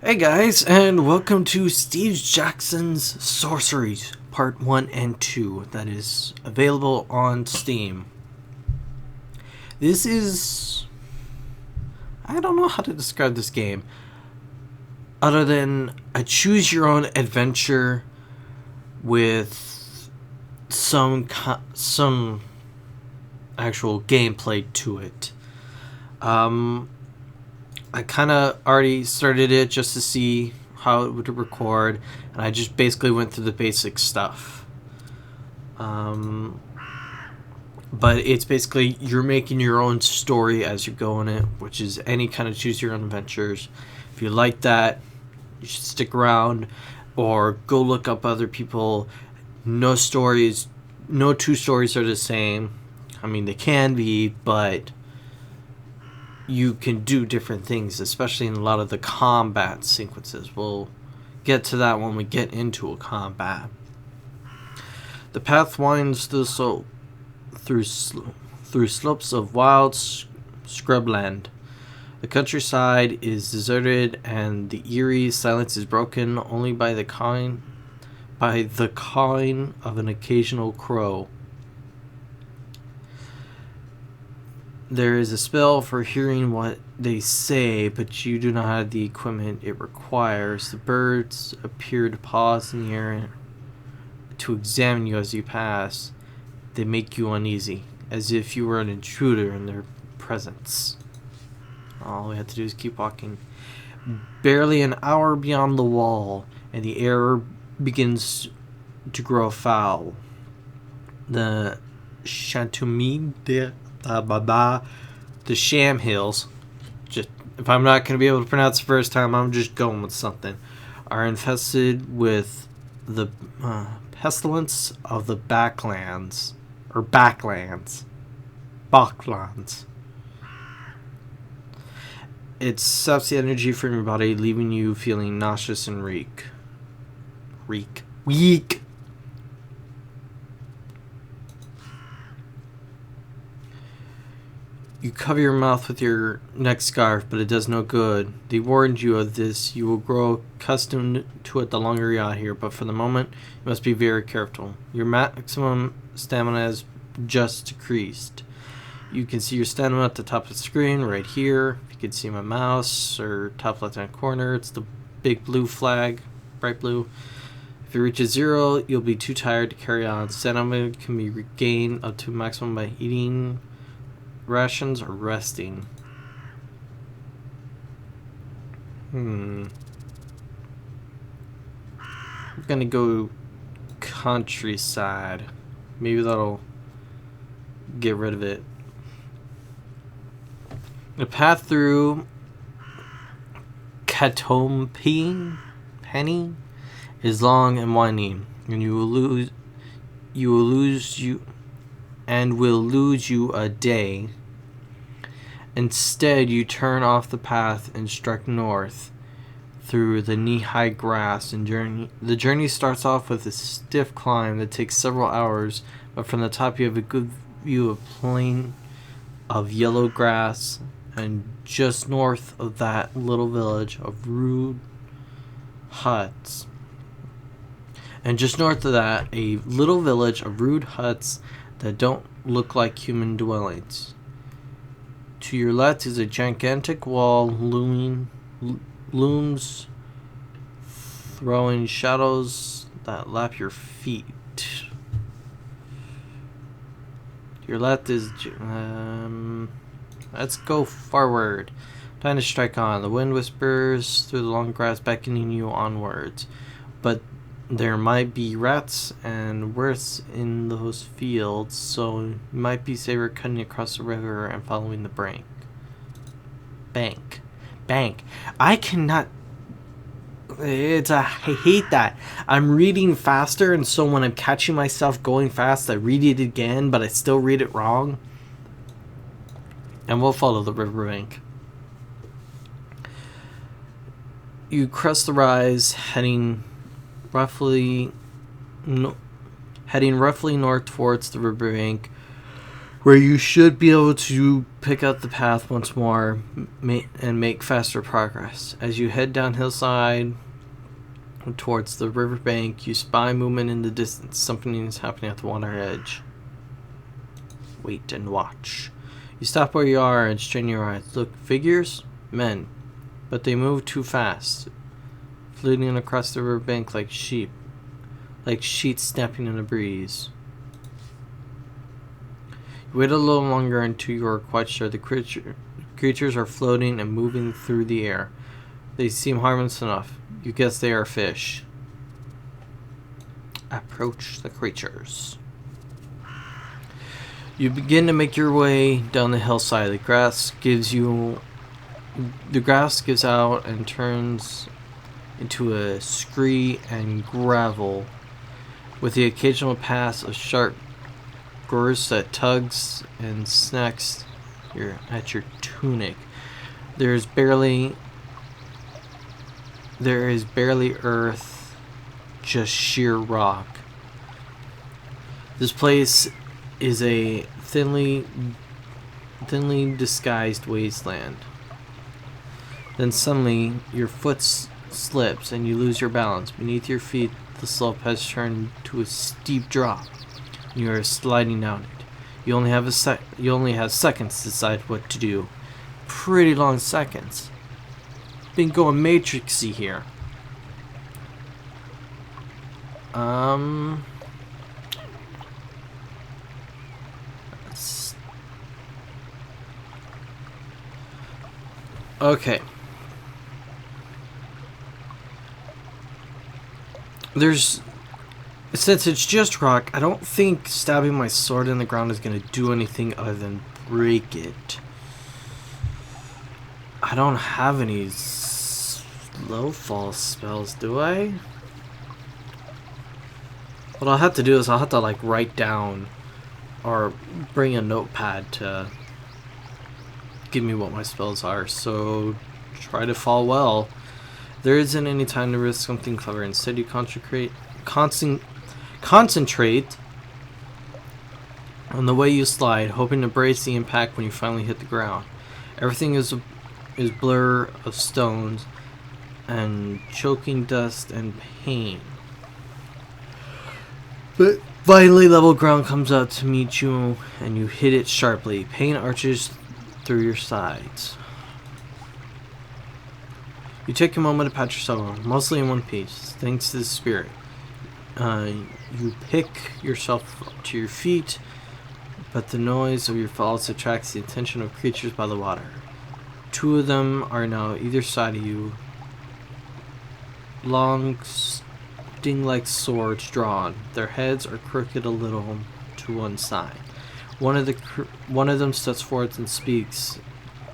Hey guys, and welcome to Steve Jackson's Sorcery Part 1 and 2 that is available on Steam. This is... I don't know how to describe this game other than a choose-your-own adventure with some actual gameplay to it. I kind of already started it just to see how it would record, and I just basically went through the basic stuff. But it's basically you're making your own story as you go in it, which is any kind of choose your own adventures. If you like that, you should stick around or go look up other people. No two stories are the same. I mean, they can be, but you can do different things, especially in a lot of the combat sequences. We'll get to that when we get into a combat. The path winds through slopes of wild scrubland. The countryside is deserted, and the eerie silence is broken only by the cawing of an occasional crow. There is a spell for hearing what they say, but you do not have the equipment it requires. The birds appear to pause in the air to examine you as you pass. They make you uneasy, as if you were an intruder in their presence. All we have to do is keep walking. Barely an hour beyond the wall, and the air begins to grow foul. The Chantemie de the Sham Hills, just if I'm not going to be able to pronounce the first time, I'm just going with something, are infested with the pestilence of the Backlands. It saps the energy from your body, leaving you feeling nauseous and weak. You cover your mouth with your neck scarf, but it does no good. They warned you of this. You will grow accustomed to it the longer you're out here, but for the moment, you must be very careful. Your maximum stamina is just decreased. You can see your stamina at the top of the screen, right here. If you can see my mouse, or top left-hand corner, it's the big blue flag, bright blue. If it reaches 0, you'll be too tired to carry on. Stamina can be regained up to maximum by eating rations or resting. I'm gonna go countryside. Maybe that'll get rid of it. The path through Catompe Penny is long and winding, and will lose you a day. Instead, you turn off the path and strike north through the knee-high grass The journey starts off with a stiff climb that takes several hours, but from the top you have a good view of plain of yellow grass, and just north of that little village of rude huts. That don't look like human dwellings. To your left is a gigantic wall looms, throwing shadows that lap your feet. To your left is... let's go forward. Time to strike on. The wind whispers through the long grass, beckoning you onwards. But there might be rats and worse in those fields, so it might be safer cutting across the river and following the bank. I cannot... I hate that. I'm reading faster, and so when I'm catching myself going fast, I read it again, but I still read it wrong. And we'll follow the riverbank. You crest the rise, heading roughly north towards the riverbank, where you should be able to pick up the path once more and make faster progress. As you head down hillside towards the riverbank, you spy movement in the distance. Something is happening at the water edge. Wait and watch. You stop where you are and strain your eyes. Look, figures? Men. But they move too fast, floating across the riverbank like sheep. Like sheets snapping in a breeze. You wait a little longer until you are quite sure the creatures are floating and moving through the air. They seem harmless enough. You guess they are fish. Approach the creatures. You begin to make your way down the hillside. The grass gives out and turns into a scree and gravel, with the occasional pass of sharp gorse that tugs and snacks at your tunic. There is barely earth, just sheer rock. This place is a thinly disguised wasteland. Then suddenly your foot slips and you lose your balance. Beneath your feet, the slope has turned to a steep drop. You are sliding down it. You only have seconds to decide what to do. Pretty long seconds. Been going matrixy here. Okay. Since it's just rock, I don't think stabbing my sword in the ground is going to do anything other than break it. I don't have any slow fall spells, do I? What I'll have to do is I'll have to like write down or bring a notepad to give me what my spells are. So try to fall well. There isn't any time to risk something clever. Instead, you concentrate on the way you slide, hoping to brace the impact when you finally hit the ground. Everything is blur of stones and choking dust and pain. But finally, level ground comes out to meet you, and you hit it sharply. Pain arches through your sides. You take a moment to pat yourself, mostly in one piece, thanks to the spirit. You pick yourself to your feet, but the noise of your falls attracts the attention of creatures by the water. Two of them are now either side of you, long, sting-like swords drawn. Their heads are crooked a little to one side. One of them steps forward and speaks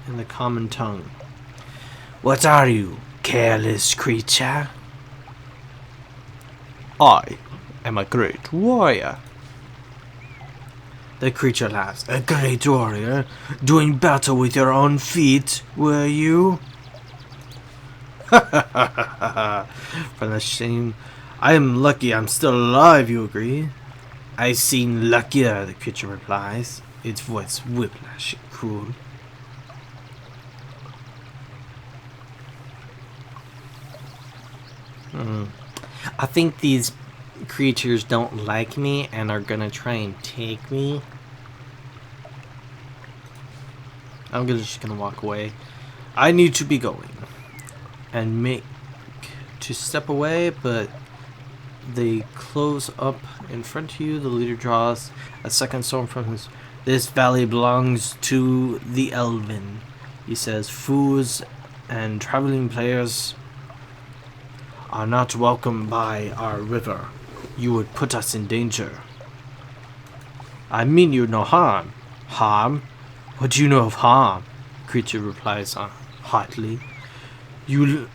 in the common tongue. What are you, careless creature? I am a great warrior. The creature laughs. A great warrior? Doing battle with your own feet, were you? For the shame. I am lucky I'm still alive, you agree? I seem luckier, the creature replies, its voice whiplash and cruel. I think these creatures don't like me and are gonna try and take me. I'm just gonna walk away. I need to be going and make to step away, but they close up in front of you. The leader draws a second sword from his. This valley belongs to the Elven, he says. Fools and traveling players are not welcome by our river. You would put us in danger. I mean you no harm. Harm? What do you know of harm? The creature replies hotly. You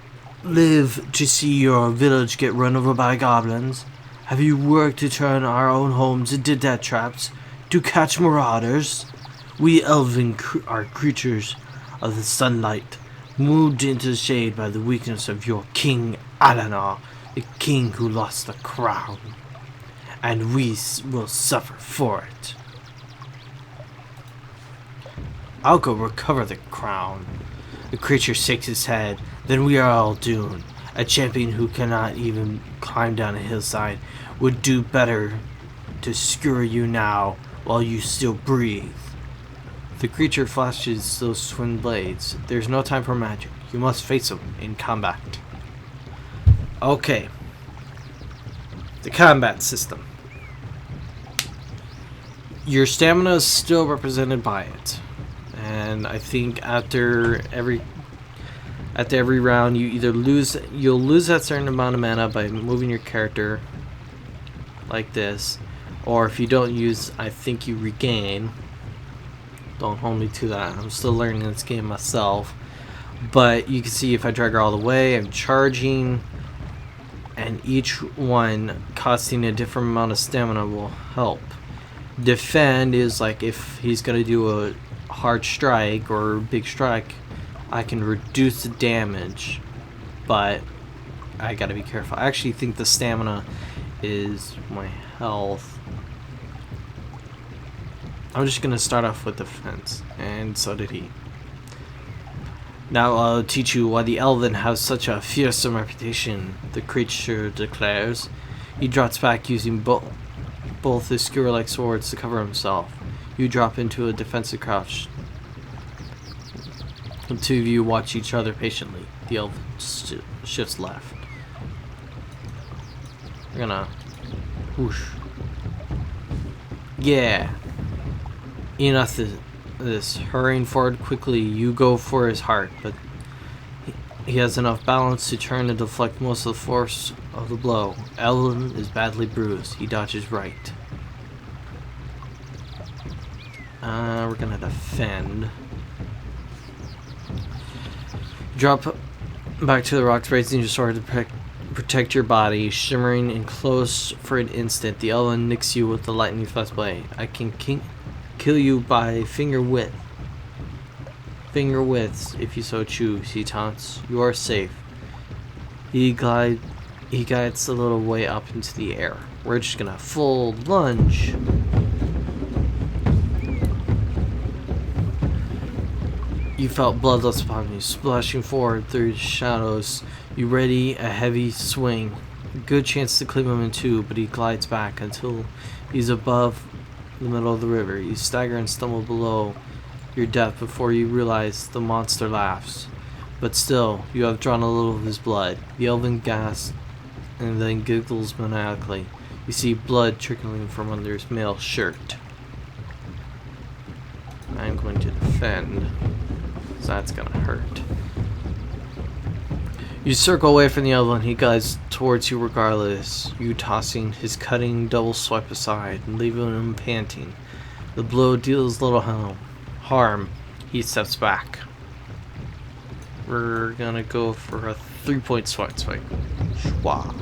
live to see your village get run over by goblins? Have you worked to turn our own homes into death traps? To catch marauders? We elven are creatures of the sunlight, moved into the shade by the weakness of your King Alanar, the king who lost the crown. And we will suffer for it. I'll go recover the crown. The creature shakes his head. Then we are all doomed. A champion who cannot even climb down a hillside would do better to skewer you now while you still breathe. The creature flashes those twin blades. There's no time for magic. You must face him in combat. Okay. The combat system. Your stamina is still represented by it. And I think after every round you'll lose that certain amount of mana by moving your character like this. Or if you don't use, I think you regain. Don't hold me to that. I'm still learning this game myself. But you can see if I drag her all the way, I'm charging. And each one costing a different amount of stamina will help. Defend is like if he's going to do a hard strike or big strike, I can reduce the damage. But I got to be careful. I actually think the stamina is my health. I'm just going to start off with defense, and so did he. Now I'll teach you why the Elven has such a fearsome reputation, the creature declares. He drops back using both his skewer-like swords to cover himself. You drop into a defensive crouch. The two of you watch each other patiently. The Elven shifts left. We're gonna... whoosh. Yeah. Enough of this. Hurrying forward quickly, you go for his heart, but he has enough balance to turn and deflect most of the force of the blow. Elven is badly bruised. He dodges right. We're gonna defend. Drop back to the rocks, raising your sword to protect your body, shimmering and close for an instant. The Elven nicks you with the lightning fast blade. I can kill you by finger widths if you so choose, he taunts. You are safe. He guides a little way up into the air. We're just gonna full lunge. You felt bloodlust upon you, splashing forward through the shadows. You ready a heavy swing. Good chance to cleave him in two, but he glides back until he's above the middle of the river. You stagger and stumble below your depth before you realize the monster laughs. But still, you have drawn a little of his blood. The Elven gasps and then giggles maniacally. You see blood trickling from under his mail shirt. I'm going to defend, so that's gonna hurt. You circle away from the Elven. He glides towards you regardless, you tossing his cutting double swipe aside and leaving him panting. The blow deals little harm. He steps back. We're gonna go for a 3-point swipe. Schwa.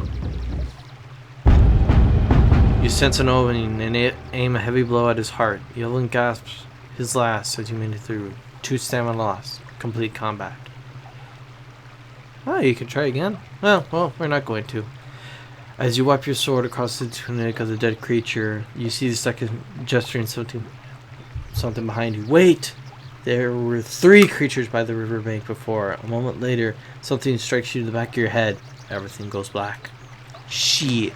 You sense an opening and aim a heavy blow at his heart. The Elven gasps his last as you made it through. 2 stamina lost. Complete combat. Oh, you can try again? Well, we're not going to. As you wipe your sword across the tunic of the dead creature, you see the second gesturing something behind you. Wait! There were 3 creatures by the riverbank before. A moment later, something strikes you to the back of your head. Everything goes black. Shit.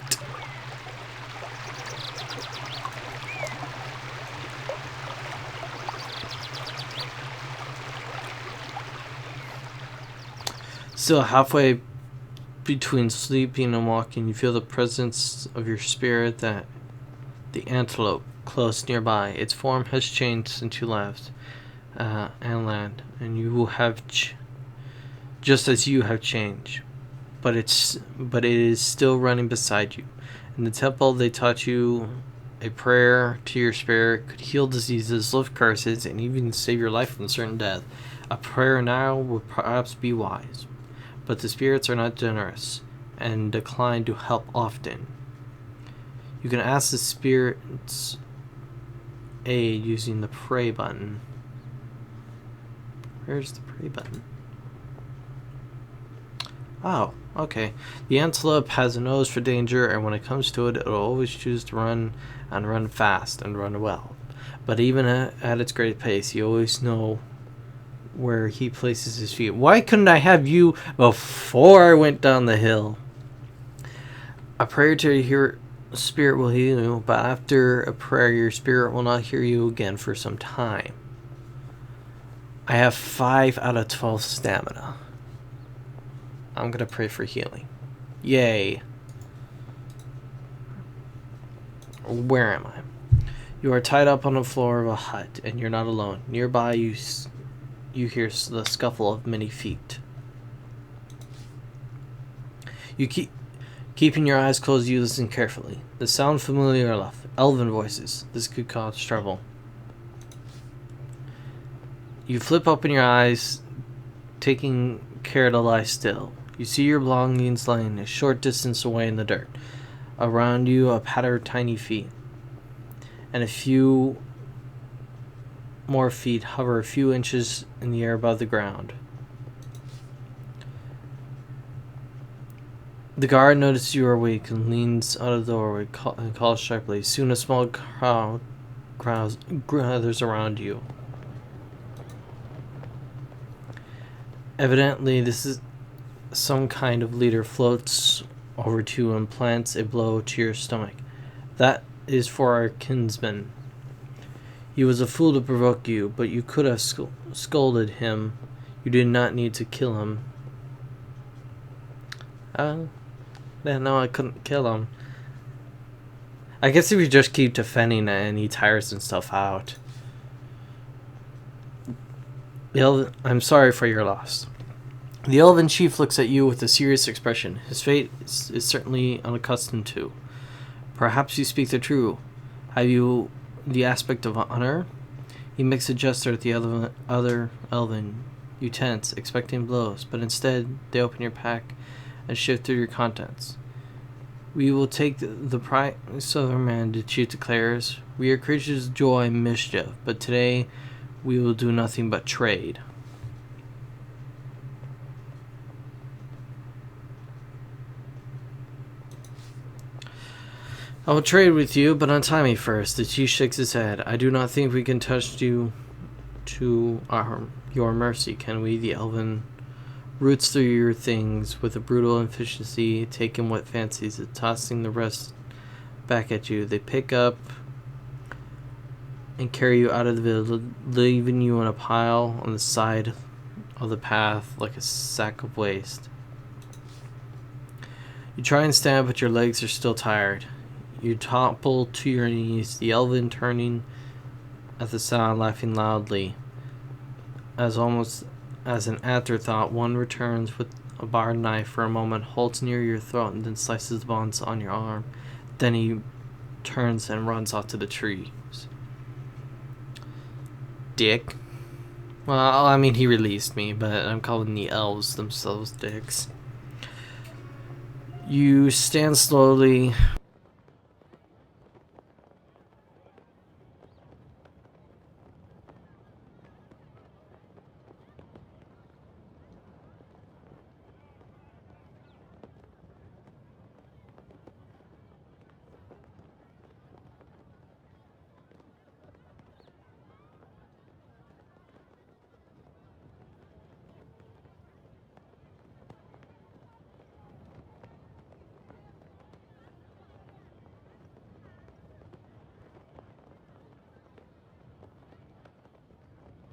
Still halfway between sleeping and walking, you feel the presence of your spirit, that the antelope close nearby. Its form has changed since you left and land, and you will have just as you have changed. But it is still running beside you. In the temple, they taught you a prayer to your spirit could heal diseases, lift curses, and even save your life from certain death. A prayer now would perhaps be wise. But the spirits are not generous and decline to help often. You can ask the spirits aid using the pray button. Where's the pray button? Oh, okay. The antelope has a nose for danger, and when it comes to it, it'll always choose to run, and run fast, and run well. But even at its great pace, you always know where he places his feet. Why couldn't I have you before I went down the hill? A prayer to your spirit will heal you, but after a prayer, your spirit will not hear you again for some time. I have 5 out of 12 stamina. I'm gonna pray for healing. Yay. Where am I? You are tied up on the floor of a hut, and you're not alone. Nearby, you hear the scuffle of many feet. You keeping your eyes closed, you listen carefully. The sound familiar enough. Elven voices. This could cause trouble. You flip open your eyes, taking care to lie still. You see your belongings lying a short distance away in the dirt. Around you, a patter of tiny feet. And a few more feet hover a few inches in the air above the ground. The guard notices you are awake and leans out of the doorway and calls sharply. Soon a small crowd gathers around you. Evidently, this is some kind of leader floats over to you and plants a blow to your stomach. That is for our kinsman. He was a fool to provoke you, but you could have scolded him. You did not need to kill him. No, I couldn't kill him. I guess if you just keep defending it and he tires and stuff out. I'm sorry for your loss. The elven chief looks at you with a serious expression. His fate is certainly unaccustomed to. Perhaps you speak the truth. Have you the aspect of honor? He makes a gesture at the other elven. You tense, expecting blows, but instead they open your pack and shift through your contents. We will take the price of our man, the chief declares. We are creatures of joy and mischief, but today we will do nothing but trade. I will trade with you, but untie me first. The chief shakes his head. I do not think we can touch you to your mercy, can we? The elven roots through your things with a brutal efficiency, taking what fancies it, tossing the rest back at you. They pick up and carry you out of the village, leaving you in a pile on the side of the path like a sack of waste. You try and stand, but your legs are still tired. You topple to your knees, the elven turning at the sound, laughing loudly. Almost as an afterthought, one returns with a barred knife for a moment, holds near your throat, and then slices the bones on your arm. Then he turns and runs off to the trees. Dick. Well, I mean, he released me, but I'm calling the elves themselves dicks. You stand slowly,